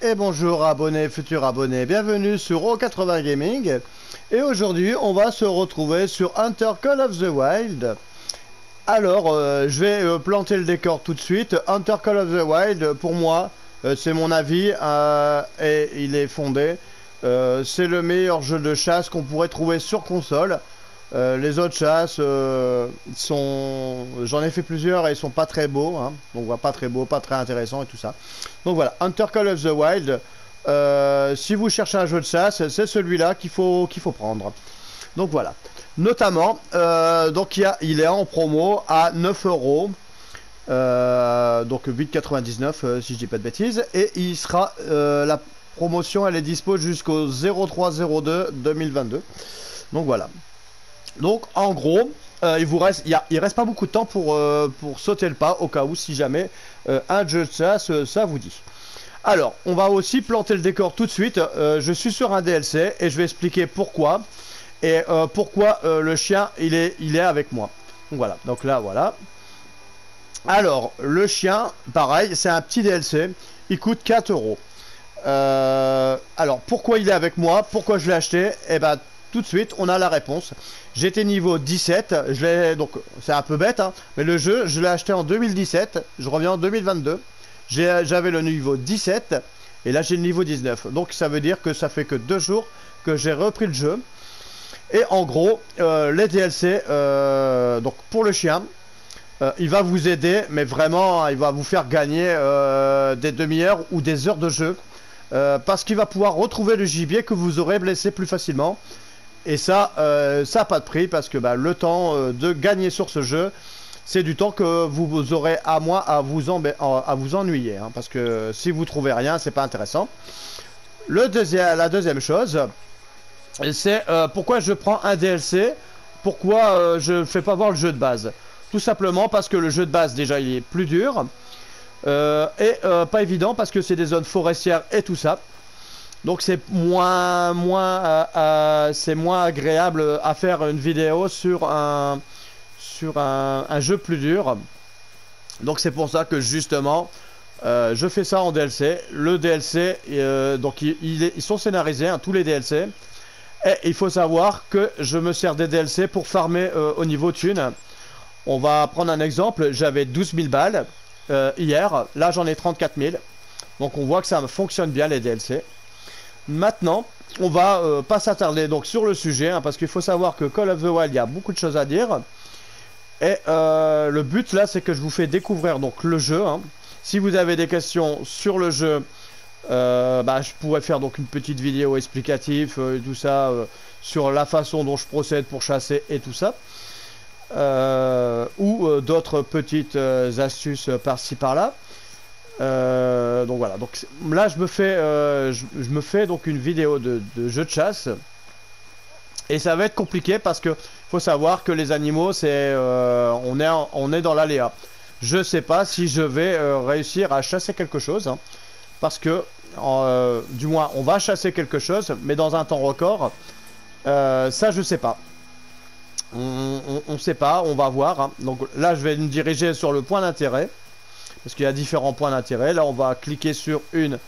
Et bonjour abonnés, futurs abonnés, bienvenue sur O80 Gaming. Et aujourd'hui on va se retrouver sur Hunter Call of the Wild. Alors je vais planter le décor tout de suite. Hunter Call of the Wild, pour moi, c'est mon avis et il est fondé. C'est le meilleur jeu de chasse qu'on pourrait trouver sur console. Les autres chasses sont... J'en ai fait plusieurs et ils sont pas très beaux, hein. Donc voilà, pas très beaux, pas très intéressants et tout ça. Donc voilà, Hunter Call of the Wild. Si vous cherchez un jeu de chasse, c'est celui-là qu'il faut prendre. Donc voilà. Notamment, donc il est en promo à 9 euros. Donc 8,99 si je dis pas de bêtises. Et il sera... la promotion, elle est dispo jusqu'au 03/02/2022. Donc voilà. Donc en gros, il reste pas beaucoup de temps pour sauter le pas au cas où si jamais un jeu de chasse ça vous dit. Alors, on va aussi planter le décor tout de suite. Je suis sur un DLC et je vais expliquer pourquoi et pourquoi le chien il est avec moi. Donc voilà. Donc là voilà. Alors le chien, pareil, c'est un petit DLC. Il coûte 4 euros. Alors pourquoi il est avec moi? Pourquoi je l'ai acheté? Eh ben tout de suite, on a la réponse. J'étais niveau 17, donc c'est un peu bête, hein, mais le jeu, je l'ai acheté en 2017, je reviens en 2022. J'avais le niveau 17, et là j'ai le niveau 19. Donc ça veut dire que ça fait que 2 jours que j'ai repris le jeu. Et en gros, les DLC, donc pour le chien, il va vous aider, mais vraiment, il va vous faire gagner des demi-heures ou des heures de jeu. Parce qu'il va pouvoir retrouver le gibier que vous aurez blessé plus facilement. Et ça, ça n'a pas de prix parce que le temps de gagner sur ce jeu, c'est du temps que vous aurez à vous ennuyer. Hein, parce que si vous trouvez rien, c'est pas intéressant. La deuxième chose, c'est pourquoi je prends un DLC, pourquoi je ne fais pas voir le jeu de base. Tout simplement parce que le jeu de base, déjà, il est plus dur. Et pas évident parce que c'est des zones forestières et tout ça. Donc c'est moins agréable à faire une vidéo sur un jeu plus dur. Donc c'est pour ça que justement je fais ça en DLC. Le DLC, donc ils sont scénarisés, hein, tous les DLC. Et il faut savoir que je me sers des DLC pour farmer au niveau thune. On va prendre un exemple, j'avais 12 000 balles hier, là j'en ai 34 000. Donc on voit que ça fonctionne bien les DLC. Maintenant, on va pas s'attarder donc sur le sujet, hein, parce qu'il faut savoir que Call of the Wild, il y a beaucoup de choses à dire. Et le but là, c'est que je vous fais découvrir donc le jeu. Hein. Si vous avez des questions sur le jeu, je pourrais faire donc une petite vidéo explicative, tout ça, sur la façon dont je procède pour chasser et tout ça. Ou d'autres petites astuces par-ci par-là. Donc voilà, donc là je me fais donc une vidéo de jeu de chasse et ça va être compliqué parce que faut savoir que les animaux c'est on est dans l'aléa. Je sais pas si je vais réussir à chasser quelque chose, hein, parce que du moins on va chasser quelque chose mais dans un temps record. Ça je sais pas. On sait pas, on va voir, hein. Donc là je vais me diriger sur le point d'intérêt parce qu'il y a différents points d'intérêt. Là on va cliquer sur une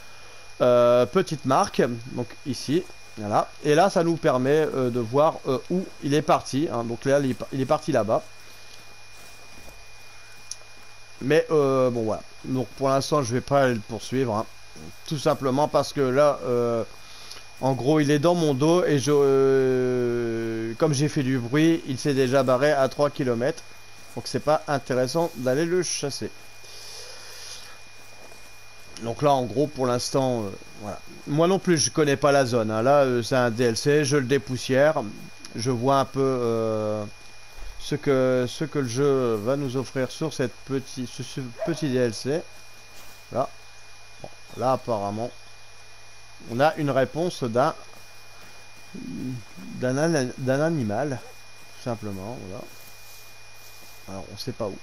petite marque, donc ici, voilà, et là ça nous permet de voir où il est parti, hein. Donc là il est parti là-bas, mais bon voilà, donc pour l'instant je vais pas le poursuivre, hein. Tout simplement parce que là en gros il est dans mon dos et comme j'ai fait du bruit, il s'est déjà barré à 3 km, donc c'est pas intéressant d'aller le chasser. Donc là en gros pour l'instant voilà. Moi non plus je connais pas la zone, hein. Là c'est un DLC, je le dépoussière, je vois un peu ce que le jeu va nous offrir sur ce petit DLC. Là, bon, là apparemment on a une réponse d'un animal, tout simplement, voilà. Alors on sait pas où.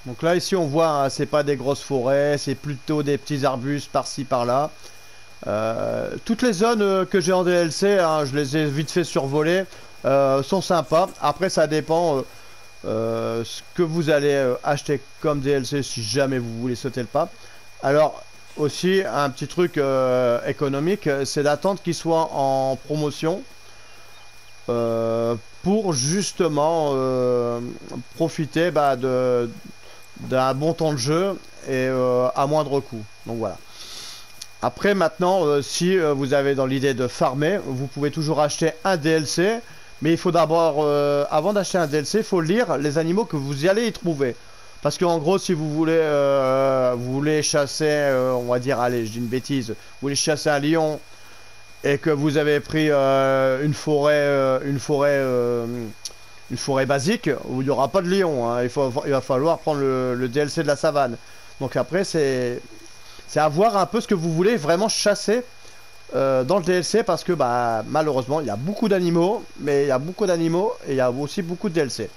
Donc là ici on voit, hein, c'est pas des grosses forêts, c'est plutôt des petits arbustes par-ci par-là. Toutes les zones que j'ai en DLC, hein, je les ai vite fait survoler, sont sympas. Après ça dépend ce que vous allez acheter comme DLC si jamais vous voulez sauter le pas. Alors aussi un petit truc économique, c'est d'attendre qu'il soit en promotion pour justement profiter d'un bon temps de jeu et à moindre coût. Donc voilà. Après maintenant, si vous avez dans l'idée de farmer, vous pouvez toujours acheter un DLC. Mais il faut d'abord, avant d'acheter un DLC, il faut lire les animaux que vous y allez y trouver. Parce qu'en gros, si vous voulez chasser, on va dire, allez, je dis une bêtise, vous voulez chasser un lion et que vous avez pris une forêt basique, où il n'y aura pas de lion. Hein. Il va falloir prendre le DLC de la savane. Donc après, c'est à voir un peu ce que vous voulez vraiment chasser dans le DLC, parce que bah, malheureusement il y a beaucoup d'animaux, mais il y a beaucoup d'animaux et il y a aussi beaucoup de DLC.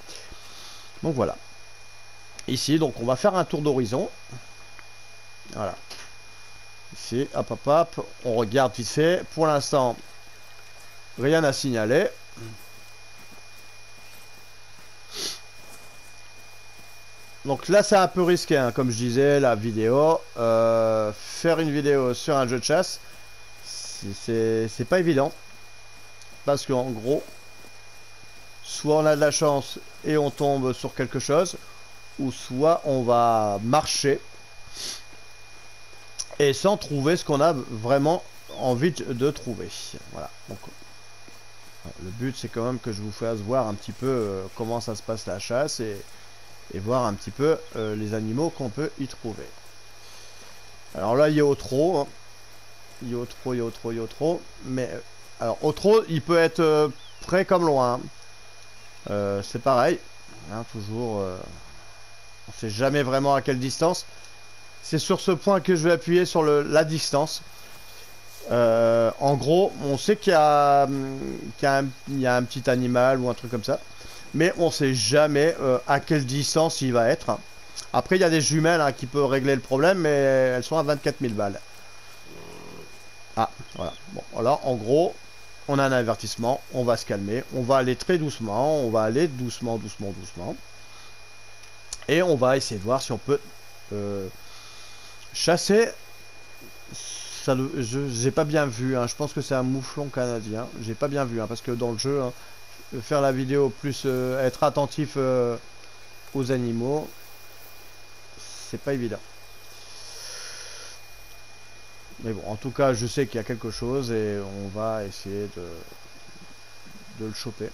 Donc voilà. Ici, donc on va faire un tour d'horizon. Voilà. Ici, hop hop hop, on regarde vite fait. Pour l'instant, rien à signaler. Donc là c'est un peu risqué, hein, comme je disais, la vidéo. Faire une vidéo sur un jeu de chasse, c'est pas évident. Parce qu'en gros, soit on a de la chance et on tombe sur quelque chose, ou soit on va marcher et sans trouver ce qu'on a vraiment envie de trouver. Voilà. Donc, le but c'est quand même que je vous fasse voir un petit peu comment ça se passe la chasse et voir un petit peu les animaux qu'on peut y trouver. Alors là il y a au trot, hein. Il y a au trot, mais alors au trot il peut être près comme loin. C'est pareil, hein, toujours. On sait jamais vraiment à quelle distance. C'est sur ce point que je vais appuyer sur la distance. En gros, on sait qu'il y a un petit animal ou un truc comme ça, mais on sait jamais à quelle distance il va être. Après, il y a des jumelles hein, qui peuvent régler le problème, mais elles sont à 24 000 balles. Ah, voilà. Bon, alors, en gros, on a un avertissement. On va se calmer. On va aller très doucement. On va aller doucement. Et on va essayer de voir si on peut chasser. J'ai pas bien vu. Hein. Je pense que c'est un mouflon canadien. J'ai pas bien vu. Hein, parce que dans le jeu, hein, faire la vidéo plus être attentif aux animaux, c'est pas évident. Mais bon, en tout cas, je sais qu'il y a quelque chose et on va essayer de le choper.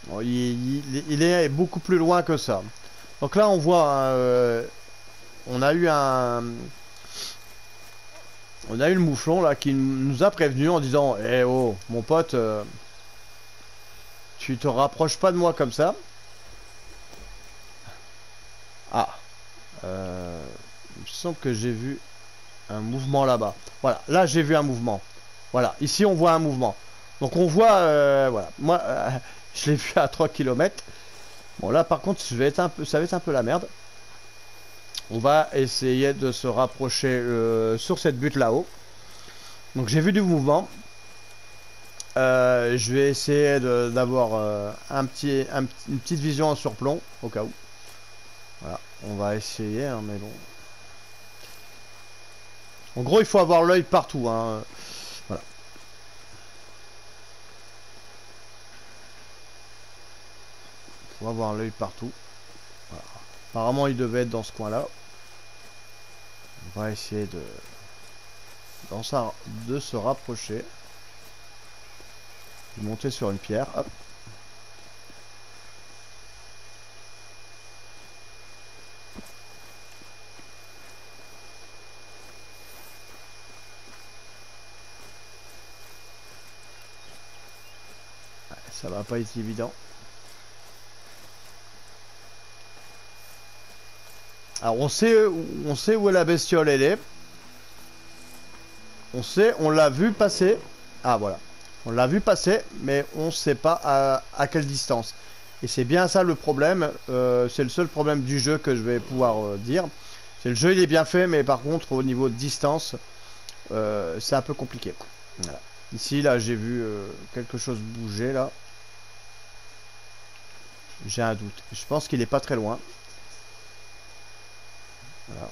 Bon, il est beaucoup plus loin que ça. Donc là, on voit, on a eu le mouflon là qui nous a prévenu en disant, eh oh, mon pote, tu te rapproches pas de moi comme ça. Ah, il me semble que j'ai vu un mouvement là-bas. Voilà, là j'ai vu un mouvement. Voilà, ici on voit un mouvement. Donc on voit, voilà, moi je l'ai vu à 3 km. Bon là par contre ça va être un peu la merde. On va essayer de se rapprocher sur cette butte là-haut. Donc j'ai vu du mouvement. Je vais essayer d'avoir une petite vision en surplomb au cas où. Voilà, on va essayer, hein, mais bon. En gros, il faut avoir l'œil partout. Hein. Voilà. Il faut avoir l'œil partout. Voilà. Apparemment, il devait être dans ce coin-là. On va essayer de se rapprocher. De monter sur une pierre. Hop. Ça va pas être évident. Alors on sait où est la bestiole elle est. On l'a vu passer. Ah voilà. On l'a vu passer, mais on ne sait pas à quelle distance. Et c'est bien ça le problème. C'est le seul problème du jeu que je vais pouvoir dire. C'est le jeu, il est bien fait, mais par contre, au niveau de distance, c'est un peu compliqué. Voilà. Ici, là, j'ai vu quelque chose bouger, là. J'ai un doute. Je pense qu'il est pas très loin. Voilà.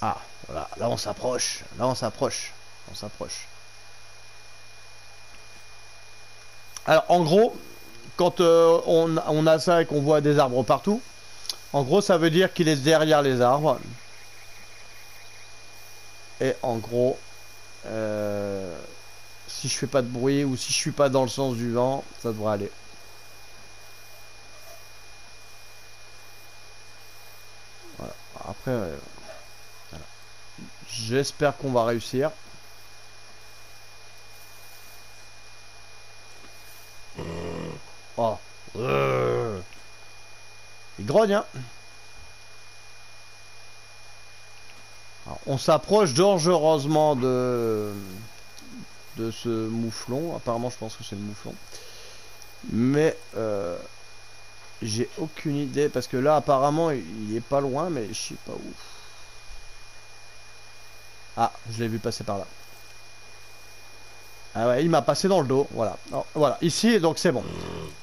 Ah, voilà. Là, on s'approche. Là, on s'approche. On s'approche. Alors, en gros, quand on a ça et qu'on voit des arbres partout, en gros, ça veut dire qu'il est derrière les arbres. Et en gros, si je fais pas de bruit ou si je suis pas dans le sens du vent, ça devrait aller. Voilà. Après, voilà. J'espère qu'on va réussir. Oh. Il grogne, hein. Alors, on s'approche dangereusement de ce mouflon. Apparemment, je pense que c'est le mouflon. Mais j'ai aucune idée parce que là, apparemment, il est pas loin, mais je sais pas où. Ah, je l'ai vu passer par là. Ah ouais, il m'a passé dans le dos. Voilà. Alors, voilà. Ici, donc c'est bon.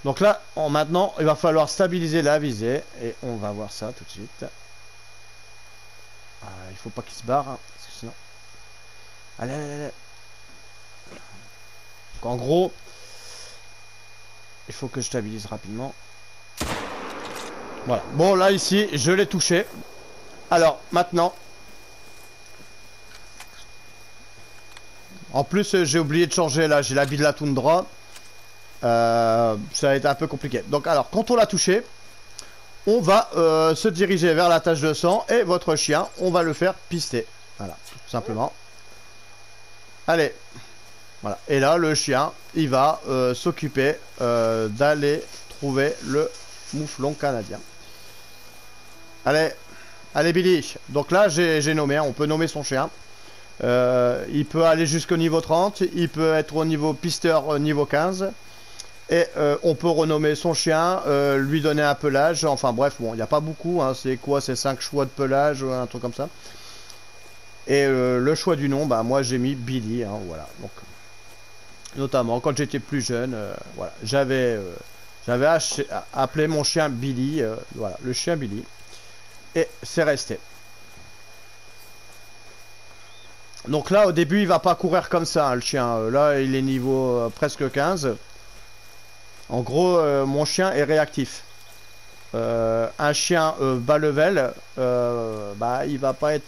Donc là, maintenant, il va falloir stabiliser la visée et on va voir ça tout de suite. Ah, il faut pas qu'il se barre, hein, parce que sinon. Allez, allez, allez. Donc, en gros, il faut que je stabilise rapidement. Voilà. Bon, là, ici, je l'ai touché. Alors, maintenant. En plus, j'ai oublié de changer, là, j'ai l'habit de la toundra. Ça a été un peu compliqué. Donc, alors, quand on l'a touché, on va se diriger vers la tache de sang et votre chien, on va le faire pister. Voilà, tout simplement. Allez. Voilà. Et là, le chien, il va s'occuper d'aller trouver le mouflon canadien. Allez. Allez, Billy. Donc là, j'ai nommé, hein, on peut nommer son chien. Il peut aller jusqu'au niveau 30, il peut être au niveau pisteur niveau 15. Et on peut renommer son chien, lui donner un pelage. Enfin bref, bon, il n'y a pas beaucoup, hein, c'est quoi, c'est 5 choix de pelage, un truc comme ça. Et le choix du nom, bah moi j'ai mis Billy, hein, voilà. Donc, notamment quand j'étais plus jeune, voilà, j'avais appelé mon chien Billy, voilà, le chien Billy. Et c'est resté. Donc là, au début, il va pas courir comme ça, hein, le chien. Là, il est niveau presque 15. En gros, mon chien est réactif. Un chien bas level, bah, il va pas être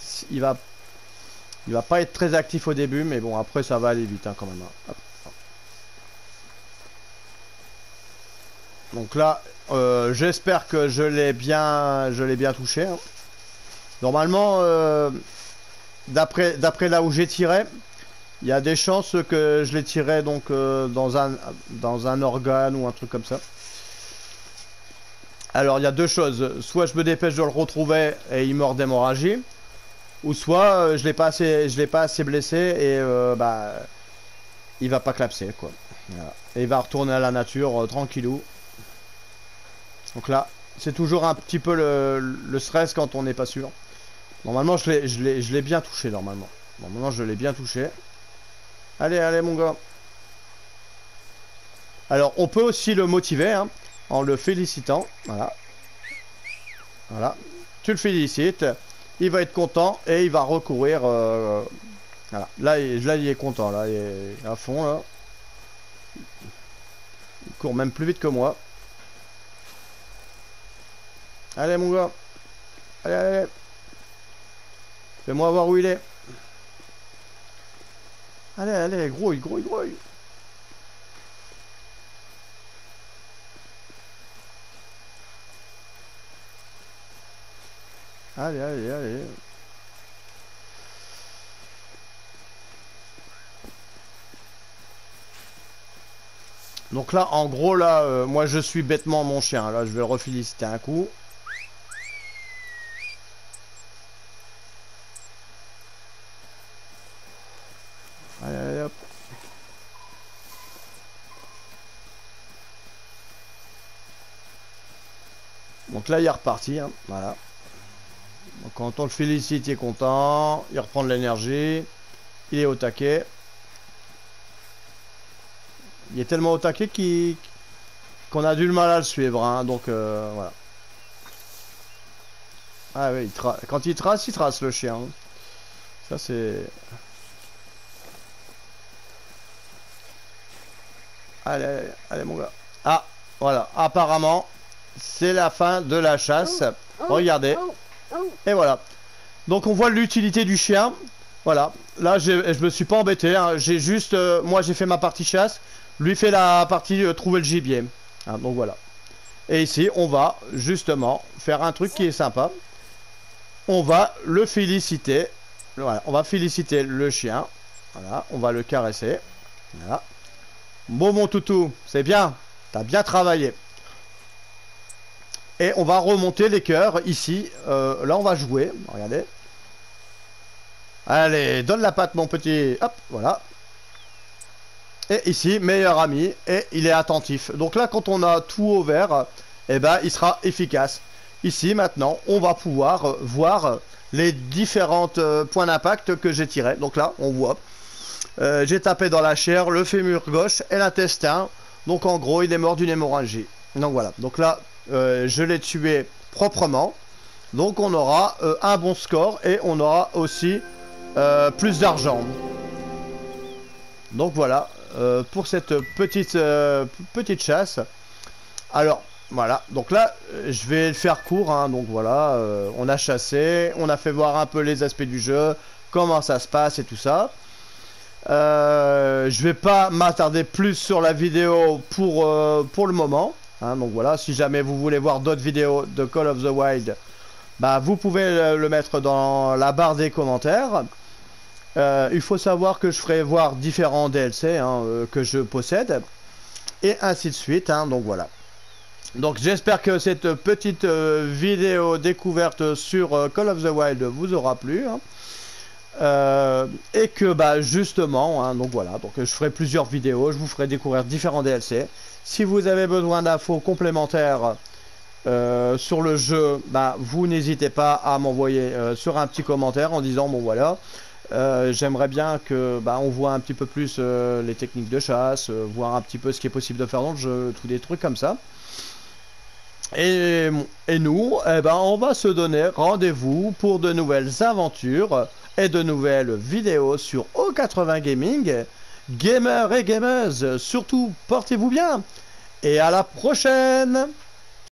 très actif au début, mais bon, après, ça va aller vite, hein, quand même. Hein. Donc là, j'espère que je l'ai bien touché. Hein. Normalement, d'après là où j'ai tiré, il y a des chances que je l'ai tiré donc dans un organe ou un truc comme ça. Alors il y a deux choses, soit je me dépêche de le retrouver et il meurt d'hémorragie, ou soit je l'ai pas assez blessé et bah il va pas clapser quoi. Voilà. Et il va retourner à la nature tranquillou. Donc là, c'est toujours un petit peu le stress quand on n'est pas sûr. Normalement je l'ai bien touché normalement. Normalement je l'ai bien touché. Allez, allez mon gars. Alors on peut aussi le motiver hein, en le félicitant. Voilà. Voilà. Tu le félicites. Il va être content et il va recourir. Voilà. Là, il est content. Là, il est à fond. Là. Il court même plus vite que moi. Allez mon gars. Allez, allez. Fais-moi voir où il est. Allez, allez, grouille, grouille, grouille. Allez, allez, allez. Donc là, en gros, là, moi je suis bêtement mon chien. Là, je vais le reféliciter un coup. Donc là il est reparti, hein. Voilà. Donc quand on le félicite, il est content, il reprend de l'énergie, il est au taquet. Il est tellement au taquet qu'on a du mal à le suivre, hein. Donc voilà. Ah oui, quand il trace le chien. Ça c'est... Allez, allez, allez mon gars. Ah, voilà, apparemment, c'est la fin de la chasse. Regardez. Et voilà. Donc on voit l'utilité du chien. Voilà. Là, je me suis pas embêté, hein. J'ai juste... moi, j'ai fait ma partie chasse. Lui fait la partie trouver le gibier. Hein, donc voilà. Et ici, on va justement faire un truc qui est sympa. On va le féliciter. Voilà, on va féliciter le chien. Voilà, on va le caresser. Voilà. Bon, mon toutou, c'est bien. T'as bien travaillé. Et on va remonter les cœurs ici. Là, on va jouer. Regardez. Allez, donne la patte, mon petit. Hop, voilà. Et ici, meilleur ami. Et il est attentif. Donc là, quand on a tout au vert, eh ben, il sera efficace. Ici, maintenant, on va pouvoir voir les différentes points d'impact que j'ai tirés. Donc là, on voit. J'ai tapé dans la chair, le fémur gauche et l'intestin. Donc en gros, il est mort d'une hémorragie. Donc voilà. Donc là, je l'ai tué proprement. Donc on aura un bon score et on aura aussi plus d'argent. Donc voilà pour cette petite chasse. Alors voilà. Donc là, je vais le faire court. Hein, donc voilà, on a chassé, on a fait voir un peu les aspects du jeu, comment ça se passe et tout ça. Je vais pas m'attarder plus sur la vidéo pour le moment. Hein, donc voilà, si jamais vous voulez voir d'autres vidéos de Call of the Wild, bah vous pouvez le mettre dans la barre des commentaires. Il faut savoir que je ferai voir différents DLC hein, que je possède et ainsi de suite. Hein, donc voilà. Donc j'espère que cette petite vidéo découverte sur Call of the Wild vous aura plu. Hein. Et que bah justement hein, donc voilà, donc je ferai plusieurs vidéos, je vous ferai découvrir différents DLC. Si vous avez besoin d'infos complémentaires sur le jeu, bah vous n'hésitez pas à m'envoyer sur un petit commentaire en disant bon voilà, j'aimerais bien que bah on voit un petit peu plus les techniques de chasse, voir un petit peu ce qui est possible de faire dans le jeu, tous des trucs comme ça. Et nous, eh ben, on va se donner rendez-vous pour de nouvelles aventures et de nouvelles vidéos sur O80 Gaming. Gamers et gameuses, surtout portez-vous bien et à la prochaine!